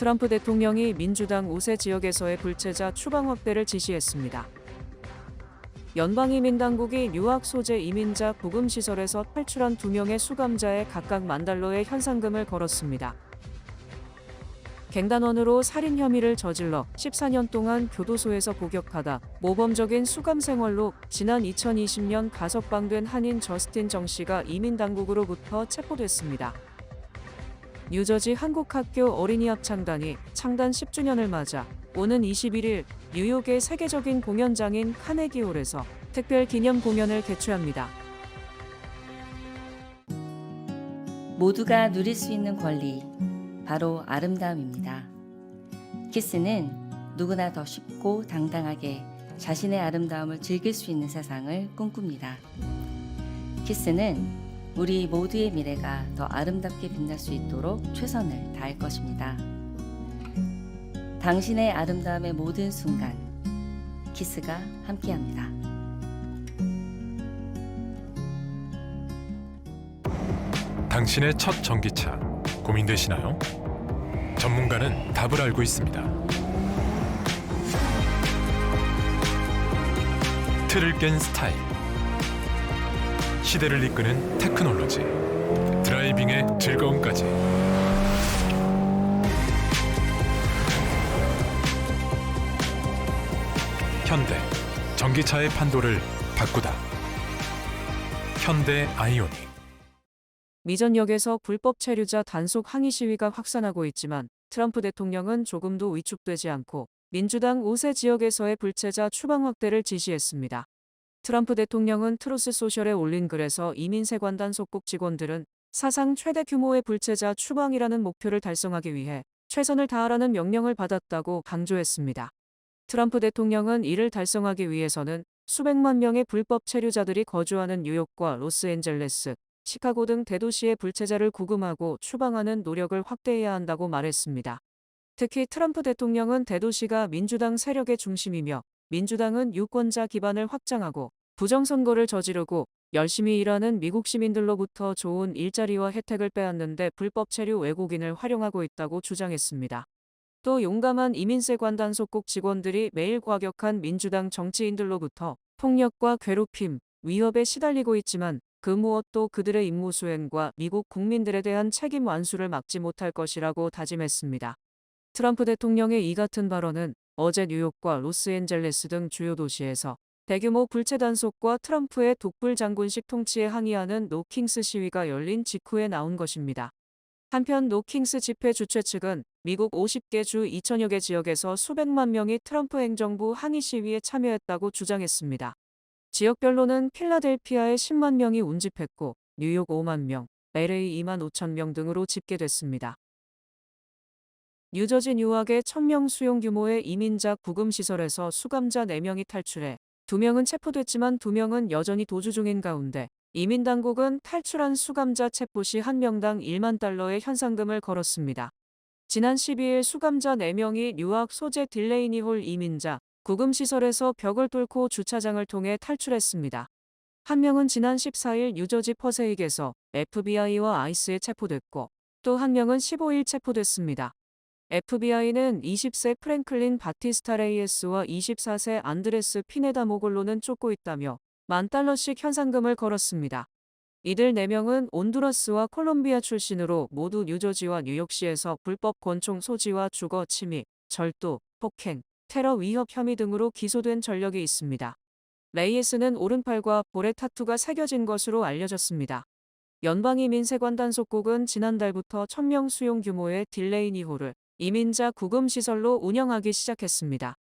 트럼프 대통령이 민주당 우세 지역에서의 불체자 추방 확대를 지시했습니다. 연방이민당국이 뉴욕 소재 이민자 구금시설에서 탈출한 2명의 수감자에 각각 $10,000의 현상금을 걸었습니다. 갱단원으로 살인 혐의를 저질러 14년 동안 교도소에서 복역하다 모범적인 수감 생활로 지난 2020년 가석방된 한인 저스틴 정 씨가 이민당국으로부터 체포됐습니다. 뉴저지 한국학교 어린이합창단이 창단 10주년을 맞아 오는 21일 뉴욕의 세계적인 공연장인 카네기홀에서 특별 기념 공연을 개최합니다. 모두가 누릴 수 있는 권리, 바로 아름다움입니다. 키스는 누구나 더 쉽고 당당하게 자신의 아름다움을 즐길 수 있는 세상을 꿈꿉니다. 키스는 우리 모두의 미래가 더 아름답게 빛날 수 있도록 최선을 다할 것입니다. 당신의 아름다움의 모든 순간, 키스가 함께합니다. 당신의 첫 전기차 고민되시나요? 전문가는 답을 알고 있습니다. 틀을 깬 스타일, 시대를 이끄는 테크놀로지, 드라이빙의 즐거움까지. 현대, 전기차의 판도를 바꾸다. 현대 아이오닉. 미전역에서 불법 체류자 단속 항의 시위가 확산하고 있지만 트럼프 대통령은 조금도 위축되지 않고 민주당 우세 지역에서의 불체자 추방 확대를 지시했습니다. 트럼프 대통령은 트루스 소셜에 올린 글에서 이민세관단 속국 직원들은 사상 최대 규모의 불체자 추방이라는 목표를 달성하기 위해 최선을 다하라는 명령을 받았다고 강조했습니다. 트럼프 대통령은 이를 달성하기 위해서는 수백만 명의 불법 체류자들이 거주하는 뉴욕과 로스앤젤레스, 시카고 등 대도시의 불체자를 구금하고 추방하는 노력을 확대해야 한다고 말했습니다. 특히 트럼프 대통령은 대도시가 민주당 세력의 중심이며 민주당은 유권자 기반을 확장하고 부정선거를 저지르고 열심히 일하는 미국 시민들로부터 좋은 일자리와 혜택을 빼앗는데 불법 체류 외국인을 활용하고 있다고 주장했습니다. 또 용감한 이민세관단 속국 직원들이 매일 과격한 민주당 정치인들로부터 폭력과 괴롭힘, 위협에 시달리고 있지만 그 무엇도 그들의 임무 수행과 미국 국민들에 대한 책임 완수를 막지 못할 것이라고 다짐했습니다. 트럼프 대통령의 이 같은 발언은 어제 뉴욕과 로스앤젤레스 등 주요 도시에서 대규모 불체 단속과 트럼프의 독불 장군식 통치에 항의하는 노킹스 시위가 열린 직후에 나온 것입니다. 한편 노킹스 집회 주최 측은 미국 50개 주 2천여 개 지역에서 수백만 명이 트럼프 행정부 항의 시위에 참여했다고 주장했습니다. 지역별로는 필라델피아에 10만 명이 운집했고 뉴욕 5만 명, LA 2만 5천 명 등으로 집계됐습니다. 뉴저지 뉴악의 1,000명 수용 규모의 이민자 구금시설에서 수감자 4명이 탈출해 2명은 체포됐지만 2명은 여전히 도주 중인 가운데 이민당국은 탈출한 수감자 체포 시 1명당 $10,000의 현상금을 걸었습니다. 지난 12일 수감자 4명이 뉴욕 소재 딜레이니 홀 이민자 구금시설에서 벽을 뚫고 주차장을 통해 탈출했습니다. 1명은 지난 14일 뉴저지 퍼세익에서 FBI와 아이스에 체포됐고 또 1명은 15일 체포됐습니다. FBI는 20세 프랭클린 바티스타 레이에스와 24세 안드레스 피네다 모골로는 쫓고 있다며 $10,000씩 현상금을 걸었습니다. 이들 4명은 온두라스와 콜롬비아 출신으로 모두 뉴저지와 뉴욕시에서 불법 권총 소지와 주거 침입, 절도, 폭행, 테러 위협 혐의 등으로 기소된 전력이 있습니다. 레이에스는 오른팔과 볼에 타투가 새겨진 것으로 알려졌습니다. 연방이민세관단 속국은 지난달부터 1,000명 수용 규모의 딜레이니 홀을 이민자 구금시설로 운영하기 시작했습니다.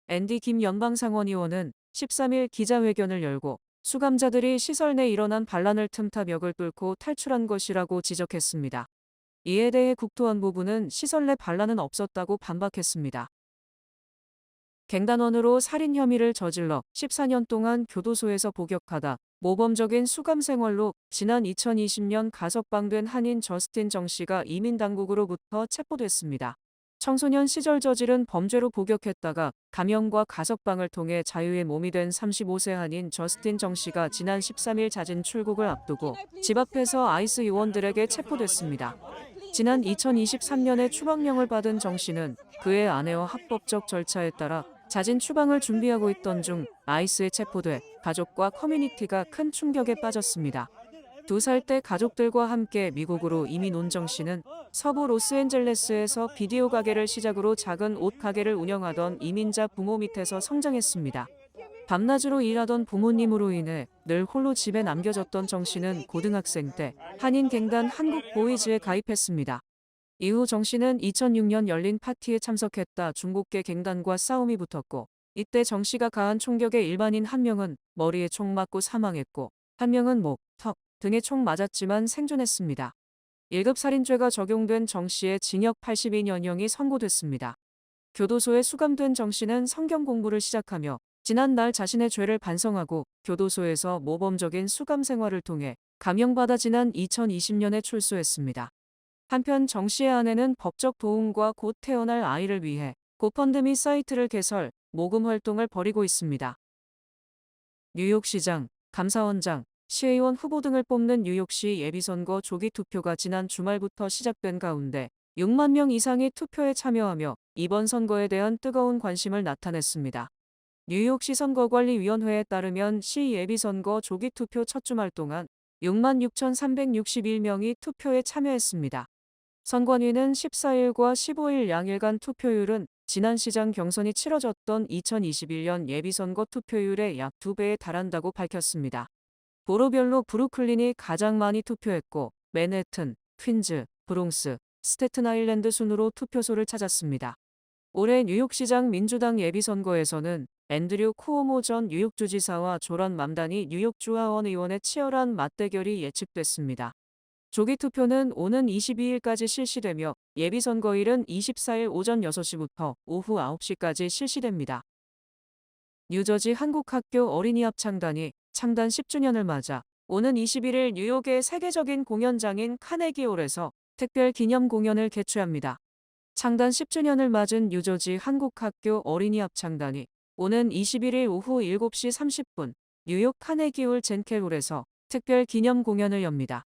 앤디 김 연방상원의원은 13일 기자회견을 열고 수감자들이 시설 내 일어난 반란을 틈타 벽을 뚫고 탈출한 것이라고 지적했습니다. 이에 대해 국토안보부는 시설 내 반란은 없었다고 반박했습니다. 갱단원으로 살인 혐의를 저질러 14년 동안 교도소에서 복역하다 모범적인 수감 생활로 지난 2020년 가석방된 한인 저스틴 정 씨가 이민당국으로부터 체포됐습니다. 청소년 시절 저지른 범죄로 복역했다가 감형과 가석방을 통해 자유의 몸이 된 35세 한인 저스틴 정 씨가 지난 13일 잦은 출국을 앞두고 집 앞에서 아이스 요원들에게 체포됐습니다. 지난 2023년에 추방령을 받은 정 씨는 그의 아내와 합법적 절차에 따라 자진 추방을 준비하고 있던 중 아이스에 체포돼 가족과 커뮤니티가 큰 충격에 빠졌습니다. 2살 때 가족들과 함께 미국으로 이민 온 정 씨는 서부 로스앤젤레스에서 비디오 가게를 시작으로 작은 옷 가게를 운영하던 이민자 부모 밑에서 성장했습니다. 밤낮으로 일하던 부모님으로 인해 늘 홀로 집에 남겨졌던 정 씨는 고등학생 때 한인갱단 한국보이즈에 가입했습니다. 이후 정 씨는 2006년 열린 파티에 참석했다 중국계 갱단과 싸움이 붙었고, 이때 정 씨가 가한 총격의 일반인 한 명은 머리에 총 맞고 사망했고, 한 명은 목, 턱 등에 총 맞았지만 생존했습니다. 1급 살인죄가 적용된 정 씨의 징역 82년형이 선고됐습니다. 교도소에 수감된 정 씨는 성경 공부를 시작하며 지난날 자신의 죄를 반성하고 교도소에서 모범적인 수감 생활을 통해 감형받아 지난 2020년에 출소했습니다. 한편 정 씨의 아내는 법적 도움과 곧 태어날 아이를 위해 고펀드미 사이트를 개설, 모금 활동을 벌이고 있습니다. 뉴욕시장, 감사원장, 시의원 후보 등을 뽑는 뉴욕시 예비선거 조기 투표가 지난 주말부터 시작된 가운데 6만 명 이상이 투표에 참여하며 이번 선거에 대한 뜨거운 관심을 나타냈습니다. 뉴욕시 선거관리위원회에 따르면 시 예비선거 조기 투표 첫 주말 동안 6만 6,361명이 투표에 참여했습니다. 선관위는 14일과 15일 양일간 투표율은 지난 시장 경선이 치러졌던 2021년 예비선거 투표율의 약 2배에 달한다고 밝혔습니다. 보로별로 브루클린이 가장 많이 투표했고, 맨해튼, 퀸즈, 브롱스, 스태튼 아일랜드 순으로 투표소를 찾았습니다. 올해 뉴욕시장 민주당 예비선거에서는 앤드류 쿠오모 전 뉴욕주지사와 조런 맘다니 뉴욕주 하원 의원의 치열한 맞대결이 예측됐습니다. 조기 투표는 오는 22일까지 실시되며 예비선거일은 24일 오전 6시부터 오후 9시까지 실시됩니다. 뉴저지 한국학교 어린이합창단이 창단 10주년을 맞아 오는 21일 뉴욕의 세계적인 공연장인 카네기홀에서 특별 기념 공연을 개최합니다. 창단 10주년을 맞은 뉴저지 한국학교 어린이합창단이 오는 21일 오후 7시 30분 뉴욕 카네기홀 젠켈홀에서 특별 기념 공연을 엽니다.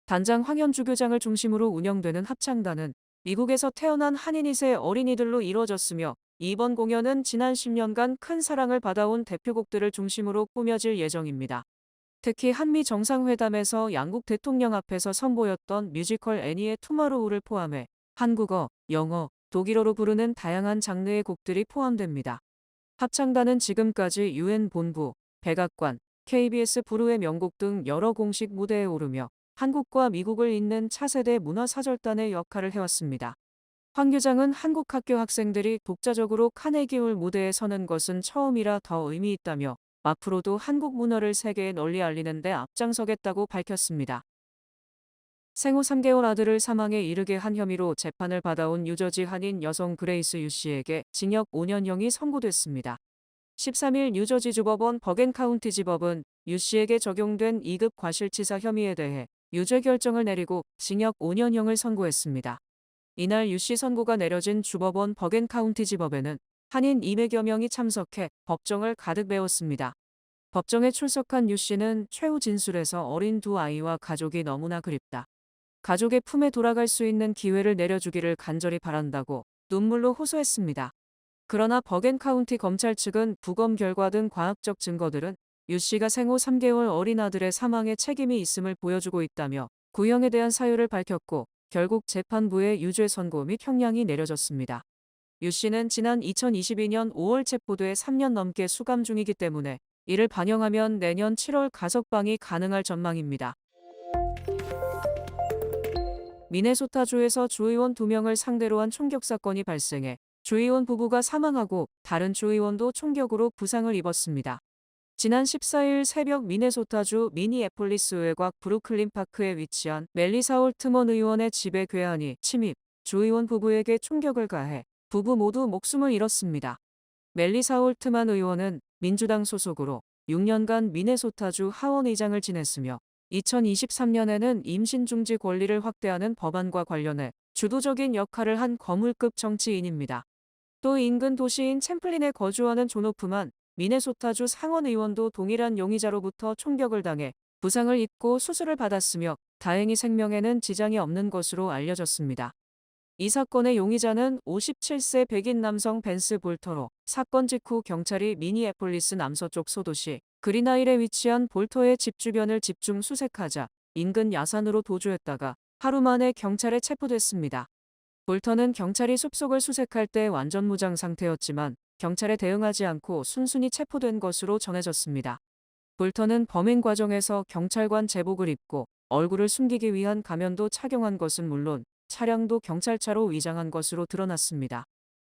단장 황현주 교장을 중심으로 운영되는 합창단은 미국에서 태어난 한인 2세 어린이들로 이루어졌으며, 이번 공연은 지난 10년간 큰 사랑을 받아온 대표곡들을 중심으로 꾸며질 예정입니다. 특히 한미 정상회담에서 양국 대통령 앞에서 선보였던 뮤지컬 애니의 투마로우를 포함해 한국어, 영어, 독일어로 부르는 다양한 장르의 곡들이 포함됩니다. 합창단은 지금까지 UN 본부, 백악관, KBS 부르의 명곡 등 여러 공식 무대에 오르며 한국과 미국을 잇는 차세대 문화사절단의 역할을 해왔습니다. 황 교장은 한국 학교 학생들이 독자적으로 카네기홀 무대에 서는 것은 처음이라 더 의미 있다며 앞으로도 한국 문화를 세계에 널리 알리는 데 앞장서겠다고 밝혔습니다. 생후 3개월 아들을 사망에 이르게 한 혐의로 재판을 받아온 뉴저지 한인 여성 그레이스 유 씨에게 징역 5년형이 선고됐습니다. 13일 뉴저지 주법원 버겐카운티 지법은 유 씨에게 적용된 2급 과실치사 혐의에 대해 유죄 결정을 내리고 징역 5년형을 선고했습니다. 이날 유 씨 선고가 내려진 주법원 버겐카운티 지법에는 한인 200여 명이 참석해 법정을 가득 메웠습니다. 법정에 출석한 유 씨는 최후 진술에서 어린 두 아이와 가족이 너무나 그립다. 가족의 품에 돌아갈 수 있는 기회를 내려주기를 간절히 바란다고 눈물로 호소했습니다. 그러나 버겐카운티 검찰 측은 부검 결과 등 과학적 증거들은 유 씨가 생후 3개월 어린 아들의 사망에 책임이 있음을 보여주고 있다며 구형에 대한 사유를 밝혔고, 결국 재판부의 유죄 선고 및 형량이 내려졌습니다. 유 씨는 지난 2022년 5월 체포돼 3년 넘게 수감 중이기 때문에 이를 반영하면 내년 7월 가석방이 가능할 전망입니다. 미네소타주에서 주의원 2명을 상대로 한 총격 사건이 발생해 주의원 부부가 사망하고 다른 주의원도 총격으로 부상을 입었습니다. 지난 14일 새벽 미네소타주 미니애폴리스 외곽 브루클린 파크에 위치한 멜리사 홀트먼 의원의 집에 괴한이 침입, 주의원 부부에게 총격을 가해 부부 모두 목숨을 잃었습니다. 멜리사 홀트먼 의원은 민주당 소속으로 6년간 미네소타주 하원 의장을 지냈으며 2023년에는 임신 중지 권리를 확대하는 법안과 관련해 주도적인 역할을 한 거물급 정치인입니다. 또 인근 도시인 챔플린에 거주하는 존 호프만 미네소타주 상원 의원도 동일한 용의자로부터 총격을 당해 부상을 입고 수술을 받았으며 다행히 생명에는 지장이 없는 것으로 알려졌습니다. 이 사건의 용의자는 57세 백인 남성 벤스 볼터로 사건 직후 경찰이 미니애폴리스 남서쪽 소도시 그린아일에 위치한 볼터의 집 주변을 집중 수색하자 인근 야산으로 도주했다가 하루 만에 경찰에 체포됐습니다. 볼터는 경찰이 숲속을 수색할 때 완전 무장 상태였지만 경찰에 대응하지 않고 순순히 체포된 것으로 전해졌습니다. 볼터는 범행 과정에서 경찰관 제복을 입고 얼굴을 숨기기 위한 가면도 착용한 것은 물론 차량도 경찰차로 위장한 것으로 드러났습니다.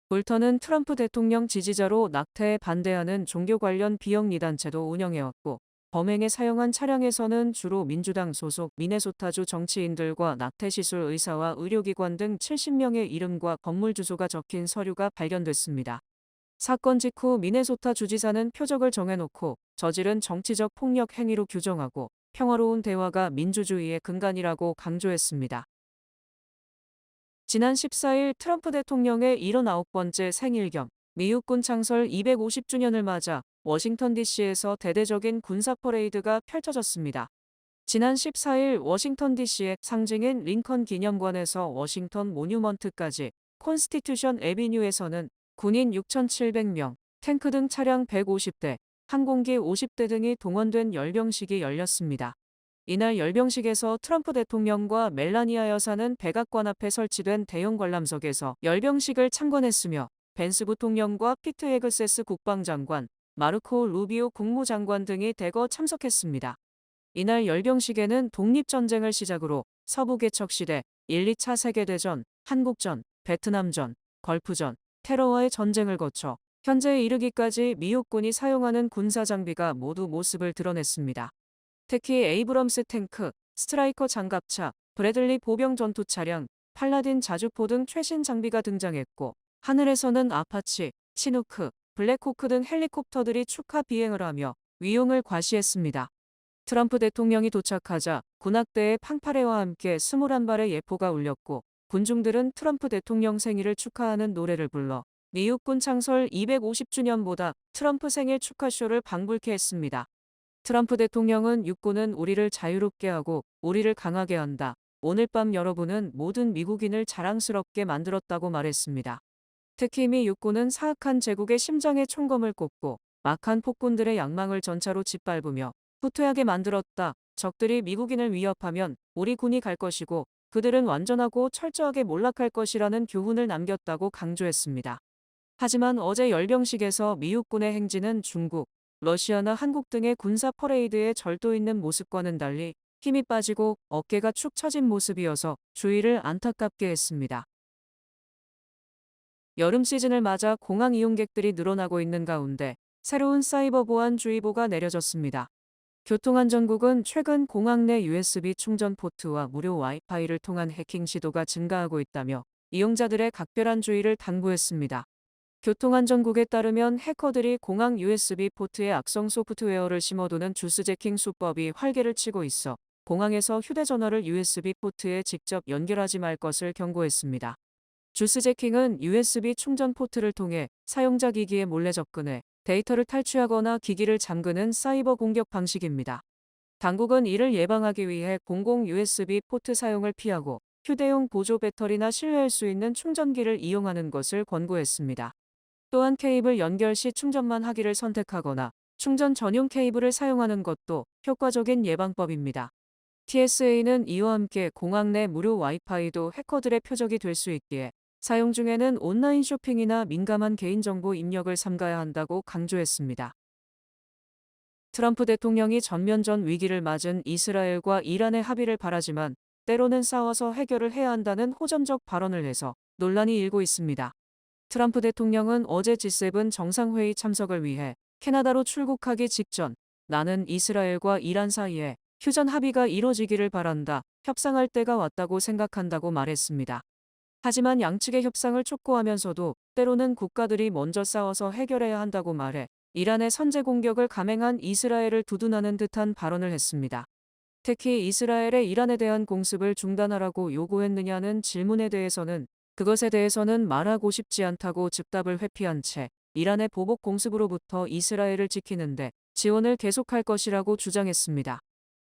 볼터는 트럼프 대통령 지지자로 낙태에 반대하는 종교 관련 비영리 단체도 운영해왔고 범행에 사용한 차량에서는 주로 민주당 소속 미네소타주 정치인들과 낙태시술 의사와 의료기관 등 70명의 이름과 건물 주소가 적힌 서류가 발견됐습니다. 사건 직후 미네소타 주지사는 표적을 정해놓고 저지른 정치적 폭력 행위로 규정하고 평화로운 대화가 민주주의의 근간이라고 강조했습니다. 지난 14일 트럼프 대통령의 79번째 생일 겸 미국군 창설 250주년을 맞아 워싱턴 DC에서 대대적인 군사 퍼레이드가 펼쳐졌습니다. 지난 14일 워싱턴 DC의 상징인 링컨 기념관에서 워싱턴 모뉴먼트까지 콘스티튜션 애비뉴에서는 군인 6,700명, 탱크 등 차량 150대, 항공기 50대 등이 동원된 열병식이 열렸습니다. 이날 열병식에서 트럼프 대통령과 멜라니아 여사는 백악관 앞에 설치된 대형 관람석에서 열병식을 참관했으며 벤스 부통령과 피트 헤그세스 국방장관, 마르코 루비오 국무장관 등이 대거 참석했습니다. 이날 열병식에는 독립전쟁을 시작으로 서부개척시대, 1, 2차 세계대전, 한국전, 베트남전, 걸프전, 테러와의 전쟁을 거쳐 현재에 이르기까지 미국군이 사용하는 군사장비가 모두 모습을 드러냈습니다. 특히 에이브럼스 탱크, 스트라이커 장갑차, 브래들리 보병 전투 차량, 팔라딘 자주포 등 최신 장비가 등장했고 하늘에서는 아파치, 치누크, 블랙호크 등 헬리콥터들이 축하 비행을 하며 위용을 과시했습니다. 트럼프 대통령이 도착하자 군악대의 팡파레와 함께 21발의 예포가 울렸고 군중들은 트럼프 대통령 생일을 축하하는 노래를 불러 미국군 창설 250주년보다 트럼프 생일 축하쇼를 방불케 했습니다. 트럼프 대통령은 육군은 우리를 자유롭게 하고 우리를 강하게 한다. 오늘 밤 여러분은 모든 미국인을 자랑스럽게 만들었다고 말했습니다. 특히 미 육군은 사악한 제국의 심장에 총검을 꽂고 막한 폭군들의 양망을 전차로 짓밟으며 후퇴하게 만들었다. 적들이 미국인을 위협하면 우리 군이 갈 것이고 그들은 완전하고 철저하게 몰락할 것이라는 교훈을 남겼다고 강조했습니다. 하지만 어제 열병식에서 미국군의 행진은 중국, 러시아나 한국 등의 군사 퍼레이드에 절도 있는 모습과는 달리 힘이 빠지고 어깨가 축 처진 모습이어서 주의를 안타깝게 했습니다. 여름 시즌을 맞아 공항 이용객들이 늘어나고 있는 가운데 새로운 사이버 보안주의보가 내려졌습니다. 교통안전국은 최근 공항 내 USB 충전 포트와 무료 와이파이를 통한 해킹 시도가 증가하고 있다며 이용자들의 각별한 주의를 당부했습니다. 교통안전국에 따르면 해커들이 공항 USB 포트에 악성 소프트웨어를 심어두는 주스제킹 수법이 활개를 치고 있어 공항에서 휴대전화를 USB 포트에 직접 연결하지 말 것을 경고했습니다. 주스제킹은 USB 충전 포트를 통해 사용자 기기에 몰래 접근해 데이터를 탈취하거나 기기를 잠그는 사이버 공격 방식입니다. 당국은 이를 예방하기 위해 공공 USB 포트 사용을 피하고 휴대용 보조 배터리나 신뢰할 수 있는 충전기를 이용하는 것을 권고했습니다. 또한 케이블 연결 시 충전만 하기를 선택하거나 충전 전용 케이블을 사용하는 것도 효과적인 예방법입니다. TSA는 이와 함께 공항 내 무료 와이파이도 해커들의 표적이 될 수 있기에 사용 중에는 온라인 쇼핑이나 민감한 개인정보 입력을 삼가야 한다고 강조했습니다. 트럼프 대통령이 전면전 위기를 맞은 이스라엘과 이란의 합의를 바라지만 때로는 싸워서 해결을 해야 한다는 호전적 발언을 해서 논란이 일고 있습니다. 트럼프 대통령은 어제 G7 정상회의 참석을 위해 캐나다로 출국하기 직전 나는 이스라엘과 이란 사이에 휴전 합의가 이뤄지기를 바란다. 협상할 때가 왔다고 생각한다고 말했습니다. 하지만 양측의 협상을 촉구하면서도 때로는 국가들이 먼저 싸워서 해결해야 한다고 말해 이란의 선제 공격을 감행한 이스라엘을 두둔하는 듯한 발언을 했습니다. 특히 이스라엘의 이란에 대한 공습을 중단하라고 요구했느냐는 질문에 대해서는 그것에 대해서는 말하고 싶지 않다고 즉답을 회피한 채 이란의 보복 공습으로부터 이스라엘을 지키는데 지원을 계속할 것이라고 주장했습니다.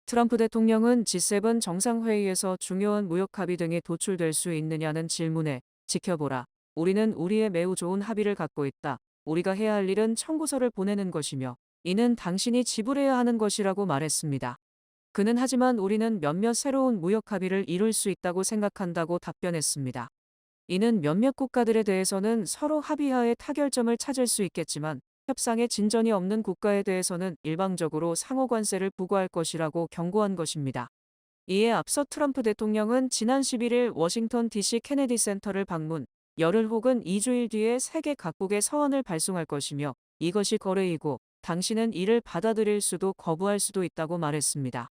트럼프 대통령은 G7 정상회의에서 중요한 무역 합의 등이 도출될 수 있느냐는 질문에 지켜보라. 우리는 우리의 매우 좋은 합의를 갖고 있다. 우리가 해야 할 일은 청구서를 보내는 것이며 이는 당신이 지불해야 하는 것이라고 말했습니다. 그는 하지만 우리는 몇몇 새로운 무역 합의를 이룰 수 있다고 생각한다고 답변했습니다. 이는 몇몇 국가들에 대해서는 서로 합의하에 타결점을 찾을 수 있겠지만 협상에 진전이 없는 국가에 대해서는 일방적으로 상호 관세를 부과할 것이라고 경고한 것입니다. 이에 앞서 트럼프 대통령은 지난 11일 워싱턴 DC 케네디 센터를 방문, 열흘 혹은 2주일 뒤에 세계 각국에 서한을 발송할 것이며 이것이 거래이고 당신은 이를 받아들일 수도 거부할 수도 있다고 말했습니다.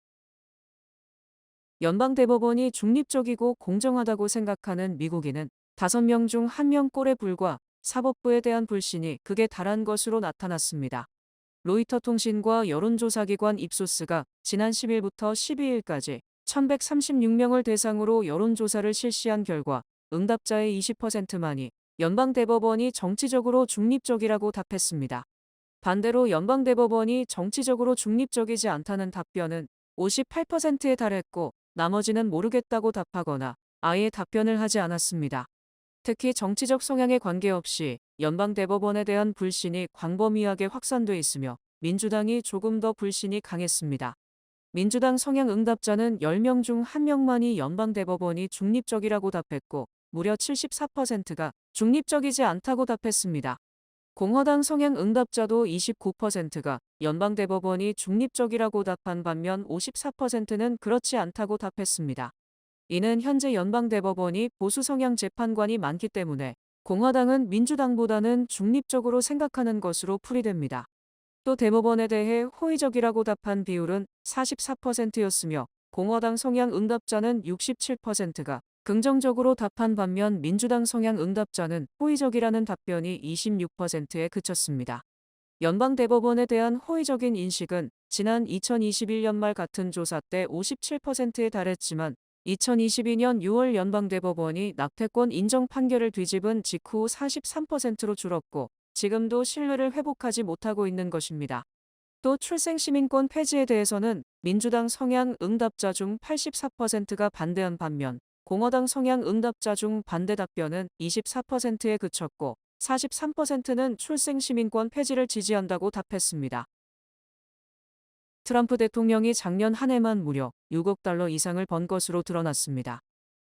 연방대법원이 중립적이고 공정하다고 생각하는 미국인은 5명 중 1명 꼴에 불과 사법부에 대한 불신이 극에 달한 것으로 나타났습니다. 로이터 통신과 여론조사기관 입소스가 지난 10일부터 12일까지 1136명을 대상으로 여론조사를 실시한 결과 응답자의 20%만이 연방대법원이 정치적으로 중립적이라고 답했습니다. 반대로 연방대법원이 정치적으로 중립적이지 않다는 답변은 58%에 달했고 나머지는 모르겠다고 답하거나 아예 답변을 하지 않았습니다. 특히 정치적 성향에 관계없이 연방대법원에 대한 불신이 광범위하게 확산돼 있으며 민주당이 조금 더 불신이 강했습니다. 민주당 성향 응답자는 10명 중 1명만이 연방대법원이 중립적이라고 답했고 무려 74%가 중립적이지 않다고 답했습니다. 공화당 성향 응답자도 29%가 연방대법원이 중립적이라고 답한 반면 54%는 그렇지 않다고 답했습니다. 이는 현재 연방대법원이 보수 성향 재판관이 많기 때문에 공화당은 민주당보다는 중립적으로 생각하는 것으로 풀이됩니다. 또 대법원에 대해 호의적이라고 답한 비율은 44%였으며 공화당 성향 응답자는 67%가 긍정적으로 답한 반면 민주당 성향 응답자는 호의적이라는 답변이 26%에 그쳤습니다. 연방대법원에 대한 호의적인 인식은 지난 2021년 말 같은 조사 때 57%에 달했지만 2022년 6월 연방대법원이 낙태권 인정 판결을 뒤집은 직후 43%로 줄었고 지금도 신뢰를 회복하지 못하고 있는 것입니다. 또 출생시민권 폐지에 대해서는 민주당 성향 응답자 중 84%가 반대한 반면 공화당 성향 응답자 중 반대 답변은 24%에 그쳤고 43%는 출생시민권 폐지를 지지한다고 답했습니다. 트럼프 대통령이 작년 한 해만 무려 6억 달러 이상을 번 것으로 드러났습니다.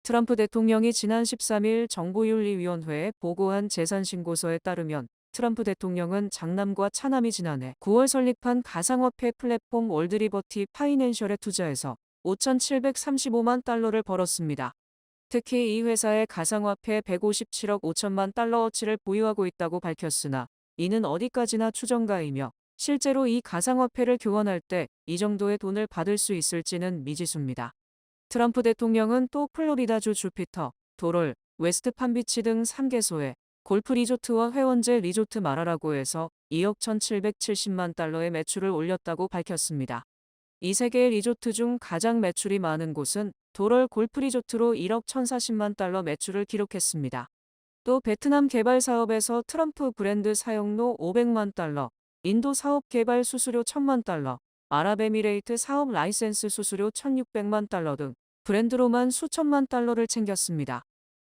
트럼프 대통령이 지난 13일 정보윤리위원회에 보고한 재산신고서에 따르면 트럼프 대통령은 장남과 차남이 지난해 9월 설립한 가상화폐 플랫폼 월드리버티 파이낸셜에 투자해서 5,735만 달러를 벌었습니다. 특히 이 회사의 가상화폐 157억 5천만 달러어치를 보유하고 있다고 밝혔으나 이는 어디까지나 추정가이며 실제로 이 가상화폐를 교환할 때 이 정도의 돈을 받을 수 있을지는 미지수입니다. 트럼프 대통령은 또 플로리다주 주피터, 도롤, 웨스트 판비치 등 3개소에 골프 리조트와 회원제 리조트 마라라고에서 2억 1,770만 달러의 매출을 올렸다고 밝혔습니다. 이 세 개의 리조트 중 가장 매출이 많은 곳은 도롤 골프 리조트로 1억 1,040만 달러 매출을 기록했습니다. 또 베트남 개발 사업에서 트럼프 브랜드 사용료 500만 달러, 인도 사업 개발 수수료 1,000만 달러, 아랍에미레이트 사업 라이센스 수수료 1,600만 달러 등 브랜드로만 수천만 달러를 챙겼습니다.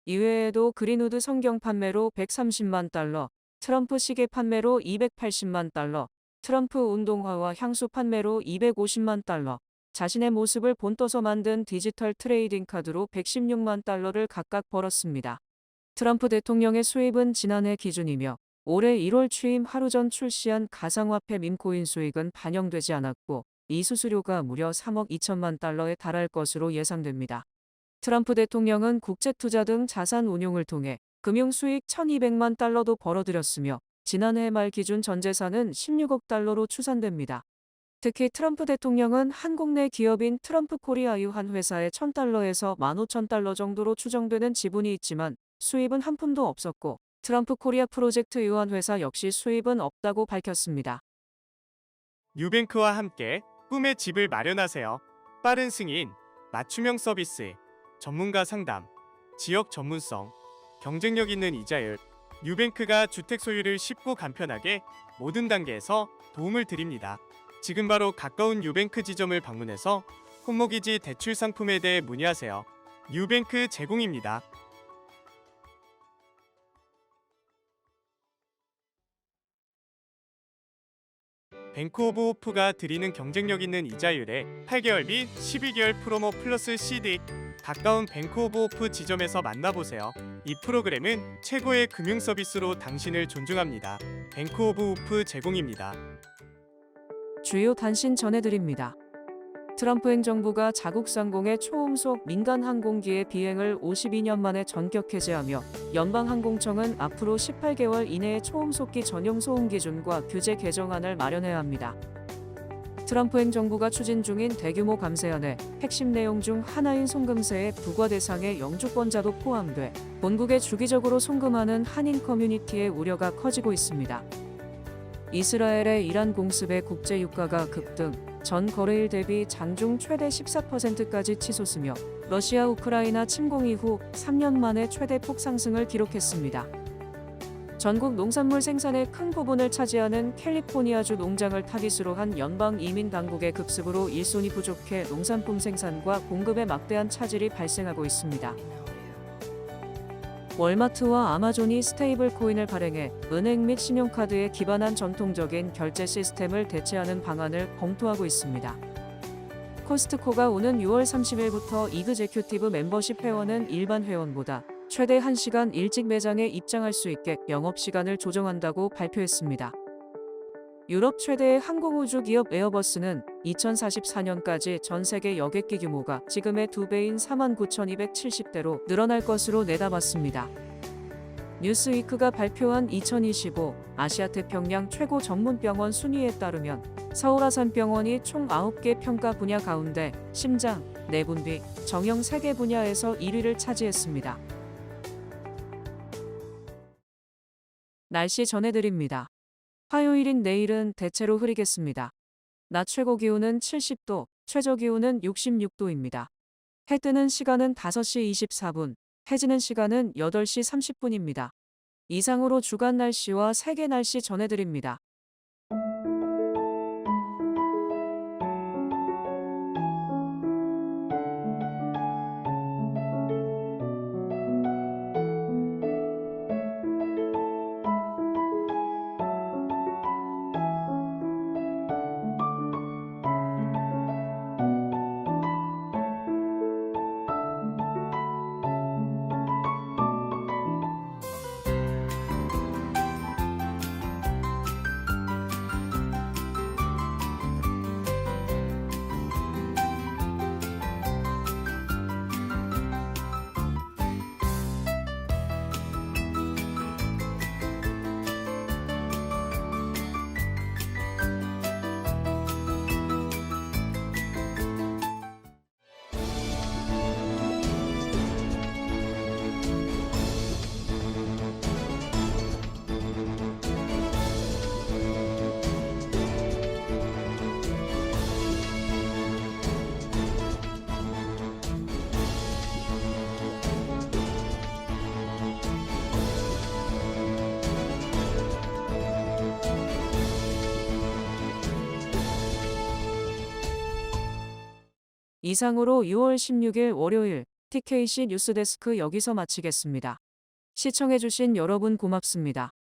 이외에도 그린우드 성경 판매로 130만 달러, 트럼프 시계 판매로 280만 달러, 트럼프 운동화와 향수 판매로 250만 달러, 자신의 모습을 본떠서 만든 디지털 트레이딩 카드로 116만 달러를 각각 벌었습니다. 트럼프 대통령의 수입은 지난해 기준이며 올해 1월 취임 하루 전 출시한 가상화폐 밈코인 수익은 반영되지 않았고 이 수수료가 무려 3억 2천만 달러에 달할 것으로 예상됩니다. 트럼프 대통령은 국제투자 등 자산 운용을 통해 금융 수익 1,200만 달러도 벌어들였으며 지난해 말 기준 전 재산은 16억 달러로 추산됩니다. 특히 트럼프 대통령은 한국 내 기업인 트럼프 코리아유 한 회사에 1,000달러에서 15,000달러 정도로 추정되는 지분이 있지만 수입은 한 푼도 없었고 트럼프 코리아 프로젝트 유한 회사 역시 수입은 없다고 밝혔습니다. 뉴뱅크와 함께 꿈의 집을 마련하세요. 빠른 승인, 맞춤형 서비스, 전문가 상담, 지역 전문성, 경쟁력 있는 이자율. 뉴뱅크가 주택 소유를 쉽고 간편하게 모든 단계에서 도움을 드립니다. 지금 바로 가까운 유뱅크 지점을 방문해서 홈모기지 대출 상품에 대해 문의하세요. 유뱅크 제공입니다. 뱅크 오브 호프가 드리는 경쟁력 있는 이자율에 8개월 및 12개월 프로모 플러스 CD. 가까운 뱅크 오브 호프 지점에서 만나보세요. 이 프로그램은 최고의 금융 서비스로 당신을 존중합니다. 뱅크 오브 호프 제공입니다. 주요 단신 전해드립니다. 트럼프 행정부가 자국 상공의 초음속 민간 항공기의 비행을 52년 만에 전격 해제하며 연방항공청은 앞으로 18개월 이내에 초음속기 전용 소음 기준과 규제 개정안을 마련해야 합니다. 트럼프 행정부가 추진 중인 대규모 감세안의 핵심 내용 중 하나인 송금세의 부과 대상에 영주권자도 포함돼 본국에 주기적으로 송금하는 한인 커뮤니티의 우려가 커지고 있습니다. 이스라엘의 이란 공습에 국제 유가가 급등, 전 거래일 대비 장중 최대 14%까지 치솟으며 러시아 우크라이나 침공 이후 3년 만에 최대 폭 상승을 기록했습니다. 전국 농산물 생산의 큰 부분을 차지하는 캘리포니아주 농장을 타깃으로 한 연방 이민 당국의 급습으로 일손이 부족해 농산품 생산과 공급에 막대한 차질이 발생하고 있습니다. 월마트와 아마존이 스테이블 코인을 발행해 은행 및 신용카드에 기반한 전통적인 결제 시스템을 대체하는 방안을 검토하고 있습니다. 코스트코가 오는 6월 30일부터 이그제큐티브 멤버십 회원은 일반 회원보다 최대 1시간 일찍 매장에 입장할 수 있게 영업시간을 조정한다고 발표했습니다. 유럽 최대의 항공우주 기업 에어버스는 2044년까지 전 세계 여객기 규모가 지금의 2배인 49,270대로 늘어날 것으로 내다봤습니다. 뉴스위크가 발표한 2025 아시아태평양 최고 전문병원 순위에 따르면 서울아산병원이 총 9개 평가 분야 가운데 심장, 내분비, 정형 3개 분야에서 1위를 차지했습니다. 날씨 전해드립니다. 화요일인 내일은 대체로 흐리겠습니다. 낮 최고 기온은 70도, 최저 기온은 66도입니다. 해 뜨는 시간은 5시 24분, 해 지는 시간은 8시 30분입니다. 이상으로 주간 날씨와 세계 날씨 전해드립니다. 이상으로 6월 16일 월요일 TKC 뉴스데스크 여기서 마치겠습니다. 시청해주신 여러분 고맙습니다.